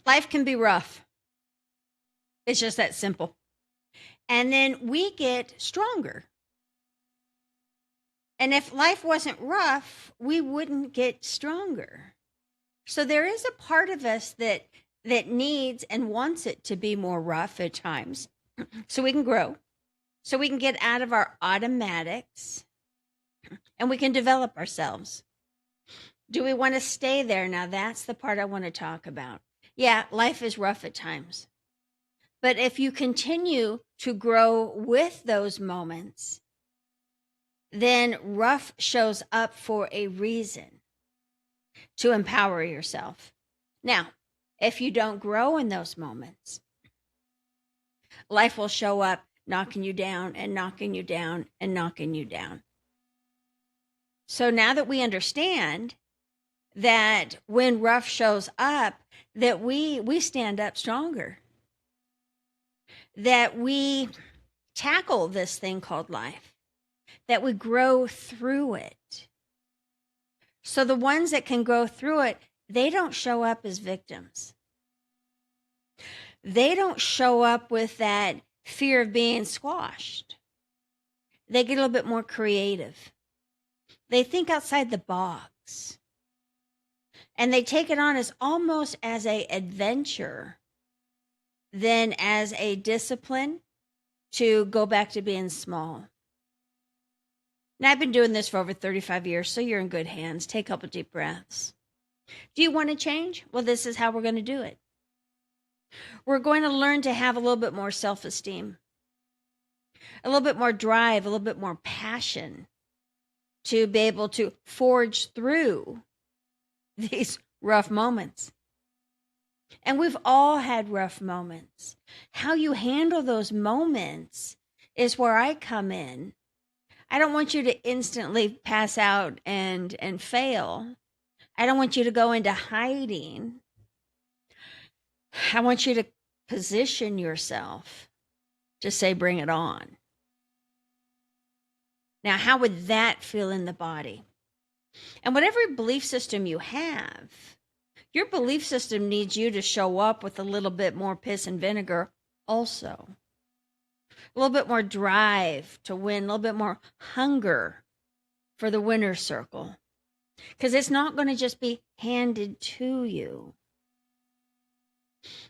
Life can be rough. It's just that simple. And then we get stronger. And if life wasn't rough, we wouldn't get stronger. So there is a part of us that needs and wants it to be more rough at times so we can grow, so we can get out of our automatics, and we can develop ourselves. Do we want to stay there? Now, that's the part I want to talk about. Yeah, life is rough at times. But if you continue to grow with those moments, then rough shows up for a reason, to empower yourself. Now, if you don't grow in those moments, life will show up knocking you down and knocking you down and knocking you down. So now that we understand that when rough shows up, that we stand up stronger, that we tackle this thing called life, that we grow through it. So the ones that can grow through it, they don't show up as victims. They don't show up with that fear of being squashed. They get a little bit more creative. They think outside the box. And they take it on as almost as an adventure than as a discipline to go back to being small. Now, I've been doing this for over 35 years, so you're in good hands. Take a couple deep breaths. Do you want to change? Well, this is how we're going to do it. We're going to learn to have a little bit more self-esteem, a little bit more drive, a little bit more passion to be able to forge through these rough moments. And we've all had rough moments. How you handle those moments is where I come in. I don't want you to instantly pass out and fail. I don't want you to go into hiding. I want you to position yourself to say, bring it on. Now, how would that feel in the body? And whatever belief system you have, your belief system needs you to show up with a little bit more piss and vinegar also. A little bit more drive to win, a little bit more hunger for the winner's circle. Because it's not going to just be handed to you.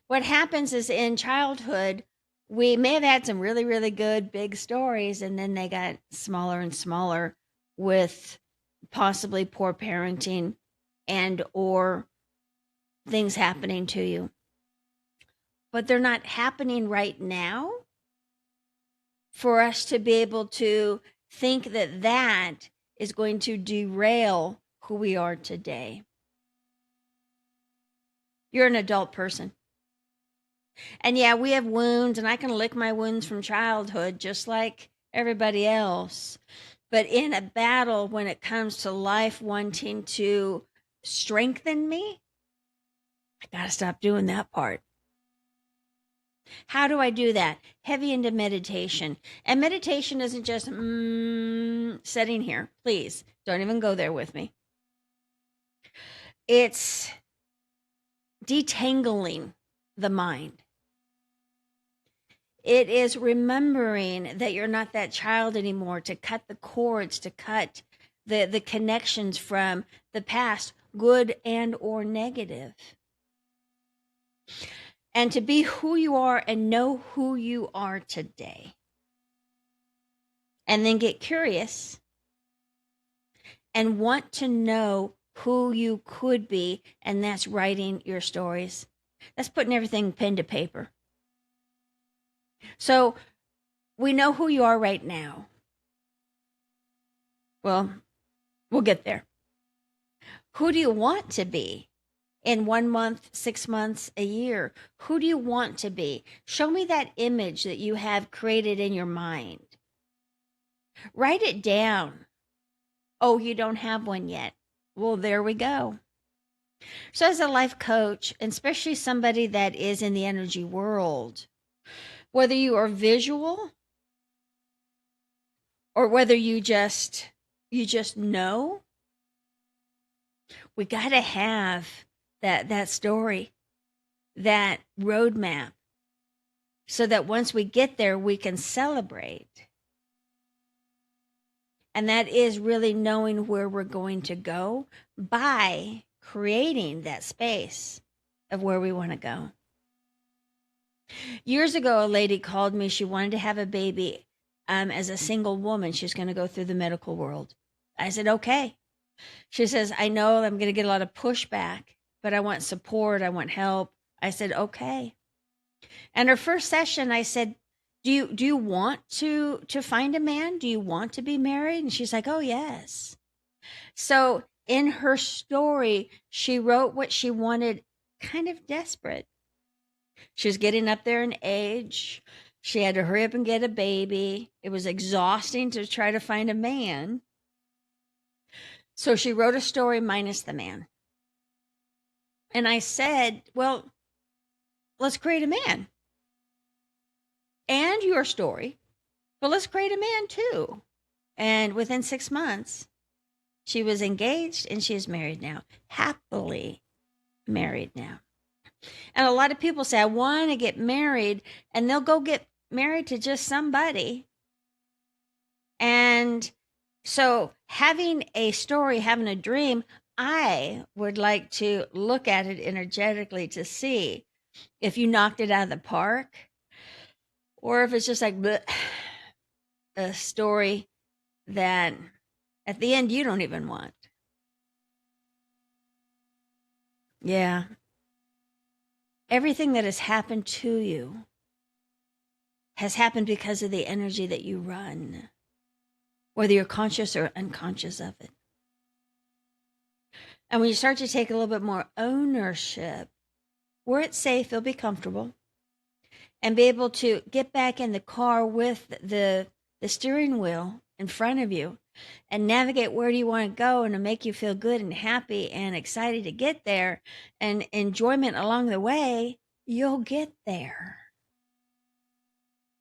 What happens is in childhood, we may have had some really, really good big stories, and then they got smaller and smaller with possibly poor parenting and or things happening to you. But they're not happening right now for us to be able to think that that is going to derail who we are today. You're an adult person. And yeah, we have wounds, and I can lick my wounds from childhood just like everybody else. But in a battle, when it comes to life wanting to strengthen me, I got to stop doing that part. How do I do that? Heavy into meditation. And meditation isn't just sitting here. Please, don't even go there with me. It's detangling the mind. It is remembering that you're not that child anymore, to cut the cords, to cut the connections from the past, good and or negative. And to be who you are and know who you are today. And then get curious and want to know who you could be, and that's writing your stories. That's putting everything pen to paper. So we know who you are right now. Well, we'll get there. Who do you want to be in 1 month, 6 months, a year? Who do you want to be? Show me that image that you have created in your mind. Write it down. Oh, you don't have one yet. Well, there we go. So as a life coach, and especially somebody that is in the energy world, whether you are visual or whether you just know, we got to have that story that roadmap so that once we get there, we can celebrate. And that is really knowing where we're going to go by creating that space of where we want to go. Years ago, a lady called me. She wanted to have a baby as a single woman. She's going to go through the medical world. I said, okay. She says, I know I'm going to get a lot of pushback, but I want support. I want help. I said, okay. And her first session, I said, do you want to find a man? Do you want to be married? And she's like, oh, yes. So in her story, she wrote what she wanted, kind of desperate. She was getting up there in age. She had to hurry up and get a baby. It was exhausting to try to find a man. So she wrote a story minus the man. And I said, well, let's create a man. And your story, but let's create a man too. And within 6 months, she was engaged and she is married now, happily married now. And a lot of people say, I want to get married, and they'll go get married to just somebody. And so having a story, having a dream, I would like to look at it energetically to see if you knocked it out of the park, or if it's just like bleh, a story that at the end you don't even want. Yeah. Everything that has happened to you has happened because of the energy that you run, whether you're conscious or unconscious of it. And when you start to take a little bit more ownership, where it's safe, you'll be comfortable and be able to get back in the car with the steering wheel in front of you and navigate where do you want to go, and to make you feel good and happy and excited to get there and enjoyment along the way, you'll get there.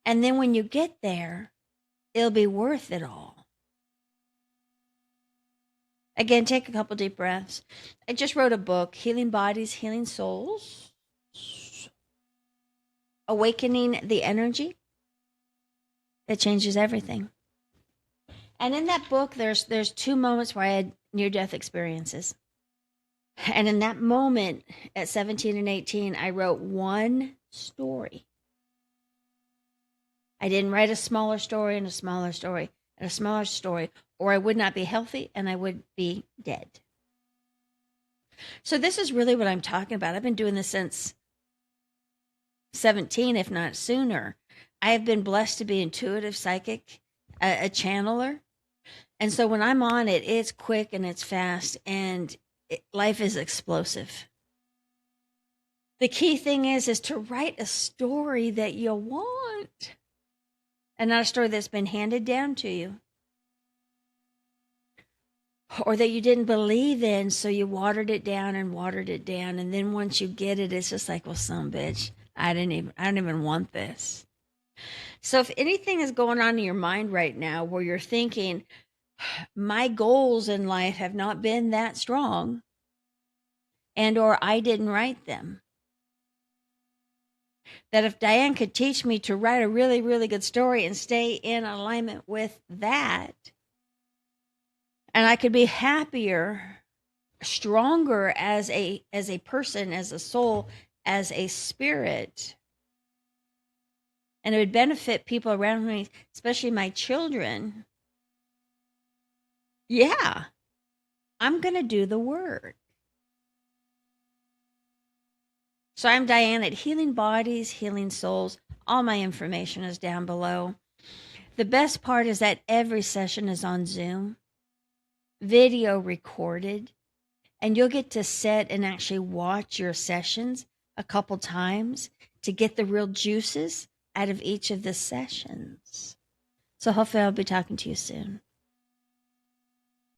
And then when you get there, it'll be worth it all. Again, take a couple deep breaths. I just wrote a book, Healing Bodies, Healing Souls, Awakening the Energy that changes everything. And in that book, there's 2 moments where I had near-death experiences. And in that moment, at 17 and 18, I wrote one story. I didn't write a smaller story and a smaller story and a smaller story, or I would not be healthy and I would be dead. So this is really what I'm talking about. I've been doing this since 17, if not sooner. I have been blessed to be intuitive, psychic, a channeler. And so when I'm on it, it's quick and it's fast, and life is explosive. The key thing is to write a story that you want, and not a story that's been handed down to you or that you didn't believe in, so you watered it down. And then once you get it, it's just like, well, son of a bitch, I don't even want this. So if anything is going on in your mind right now where you're thinking, my goals in life have not been that strong, and or I didn't write them, that if Diane could teach me to write a really, really good story and stay in alignment with that, and I could be happier, stronger as a person, as a soul, as a spirit, and it would benefit people around me, especially my children, yeah, I'm going to do the work. So I'm Diane at Healing Bodies, Healing Souls. All my information is down below. The best part is that every session is on Zoom, video recorded, and you'll get to sit and actually watch your sessions a couple times to get the real juices out of each of the sessions. So hopefully I'll be talking to you soon.